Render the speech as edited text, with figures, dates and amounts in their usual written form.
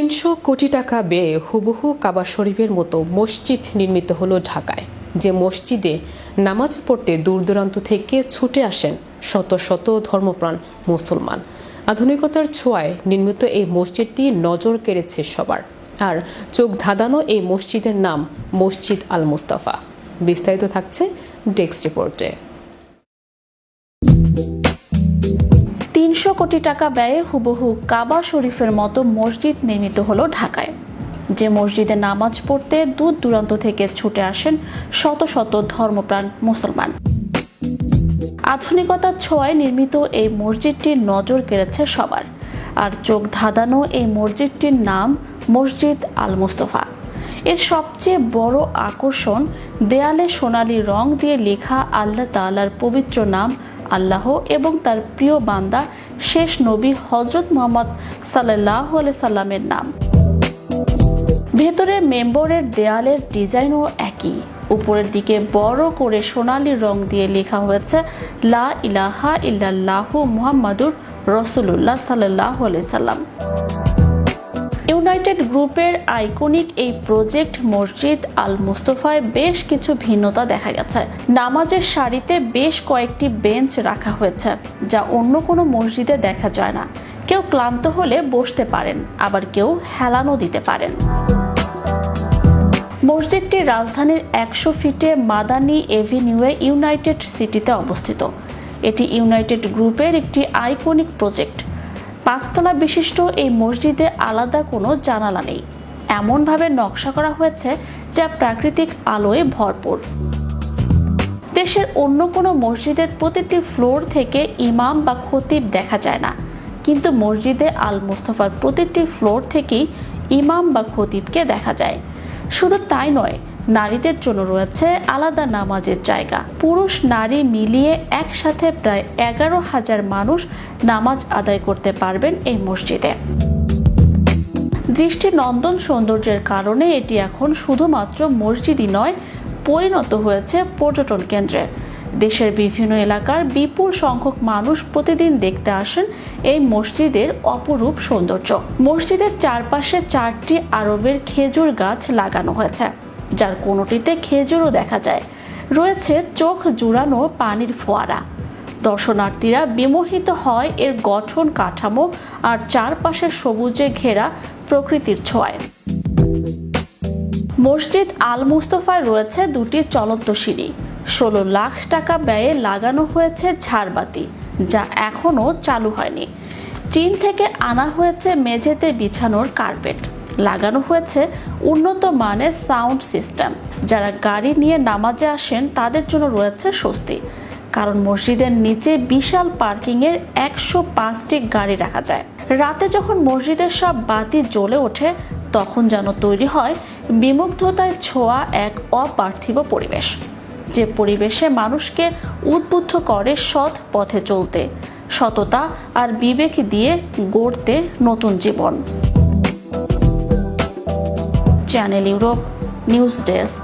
৩০০ কোটি টাকা ব্যয়ে হুবহু কাবা শরীফের মতো মসজিদ নির্মিত হলো ঢাকায়। যে মসজিদে নামাজ পড়তে দূর দূরান্ত থেকে ছুটে আসেন শত শত ধর্মপ্রাণ মুসলমান। আধুনিকতার ছোঁয়ায় নির্মিত এই মসজিদটি নজর কেড়েছে সবার। আর চোখ ধাঁধানো এই মসজিদের নাম মসজিদ আল মুস্তাফা। বিস্তারিত থাকছে ডেস্ক রিপোর্টে। ৩০০ কোটি টাকা ব্যয়ে হুবহু কাবা শরীফের মতো মসজিদ নির্মিত হলো ঢাকায়। যে মসজিদে নামাজ পড়তে দূর দূরান্ত থেকে ছুটে আসেন শত শত ধর্মপ্রাণ মুসলমান। আধুনিকতার ছোঁয়ায় নির্মিত এই মসজিদটির নজর কেড়েছে সবার। আর চোখ ধাঁধানো এই মসজিদটির নাম মসজিদ আল মুস্তাফা। এর সবচেয়ে বড় আকর্ষণ দেয়ালে সোনালী রং দিয়ে লেখা আল্লাহ তাআলার পবিত্র নাম আল্লাহ এবং তার প্রিয় বান্দা শেষ নবী হযরত মুহাম্মদ সাল্লাল্লাহু আলাইহি সাল্লামের নাম। ভেতরে মেম্বরের দেয়ালের ডিজাইনও একই। উপরের দিকে বড় করে সোনালী রং দিয়ে লেখা হয়েছে লা ইলাহা ইল্লাল্লাহু মুহাম্মাদুর রাসূলুল্লাহ সাল্লাল্লাহু আলাইহি সাল্লাম। ইউনাইটেড গ্রুপের আইকনিক এই প্রজেক্ট মসজিদ আল মুস্তাফায় বেশ কিছু ভিন্নতা দেখা গেছে। নামাজের সারিতে বেশ কয়েকটি বেঞ্চ রাখা হয়েছে, যা অন্য কোনো মসজিদে দেখা যায় না। কেউ ক্লান্ত হলে বসতে পারেন, আবার কেউ হেলানো দিতে পারেন। মসজিদটি রাজধানীর ১০০ ফিটে মাদানী এভিনিউয়ে ইউনাইটেড সিটিতে অবস্থিত। এটি ইউনাইটেড গ্রুপের একটি আইকনিক প্রজেক্ট। ৫ তলা বিশিষ্ট এই মসজিদে আলাদা কোনো জানালা নেই। এমনভাবে নকশা করা হয়েছে যা প্রাকৃতিক আলোয় ভরপুর। দেশের অন্য কোনো মসজিদের প্রতিটি ফ্লোর থেকে ইমাম বা খতিব দেখা যায় না, কিন্তু মসজিদে আল মুস্তাফার প্রতিটি ফ্লোর থেকেই ইমাম বা খতিবকে দেখা যায়। শুধু তাই নয়, নারীদের জন্য রয়েছে আলাদা নামাজের জায়গা। পুরুষ নারী মিলিয়ে একসাথে প্রায় ১১,০০০ মানুষ নামাজ আদায় করতে পারবেন এই মসজিদে। দৃষ্টিনন্দন সৌন্দর্যের কারণে এটি এখন শুধুমাত্র মসজিদই নয়, পরিণত হয়েছে পর্যটন কেন্দ্রে। দেশের বিভিন্ন এলাকার বিপুল সংখ্যক মানুষ প্রতিদিন দেখতে আসেন এই মসজিদের অপরূপ সৌন্দর্য। মসজিদের চারপাশে ৪টি আরবের খেজুর গাছ লাগানো হয়েছে, যার কোনোটিতে খেজুরও দেখা যায়। রয়েছে চোখ জুড়ানো পানির ফোয়ারা। দর্শনার্থীরা বিমোহিত হয় এর গঠন কাঠামো আর চারপাশের সবুজে ঘেরা প্রকৃতির ছোঁয়ায়। মসজিদ আল মুস্তাফায় রয়েছে দুটি চলন্ত সিঁড়ি। ১৬ লাখ টাকা ব্যয়ে লাগানো হয়েছে ঝাড়বাতি, যা এখনও চালু হয়নি। চীন থেকে আনা হয়েছে মেঝেতে বিছানোর কার্পেট। লাগানো হয়েছে উন্নত মানের সাউন্ড সিস্টেম। যারা গাড়ি নিয়ে নামাজে আসেন তাদের জন্য রয়েছে স্বস্তি, কারণ মসজিদের নিচে বিশাল পার্কিংয়ের ১০৫টি গাড়ি রাখা যায়। রাতে যখন মসজিদের সব বাতি জ্বলে ওঠে, তখন যেন তৈরি হয় বিমুগ্ধতায় ছোঁয়া এক অপার্থিব পরিবেশ, যে পরিবেশে মানুষকে উদ্বুদ্ধ করে সৎ পথে চলতে, সততা আর বিবেক দিয়ে গড়তে নতুন জীবন। Channel Europe news desk.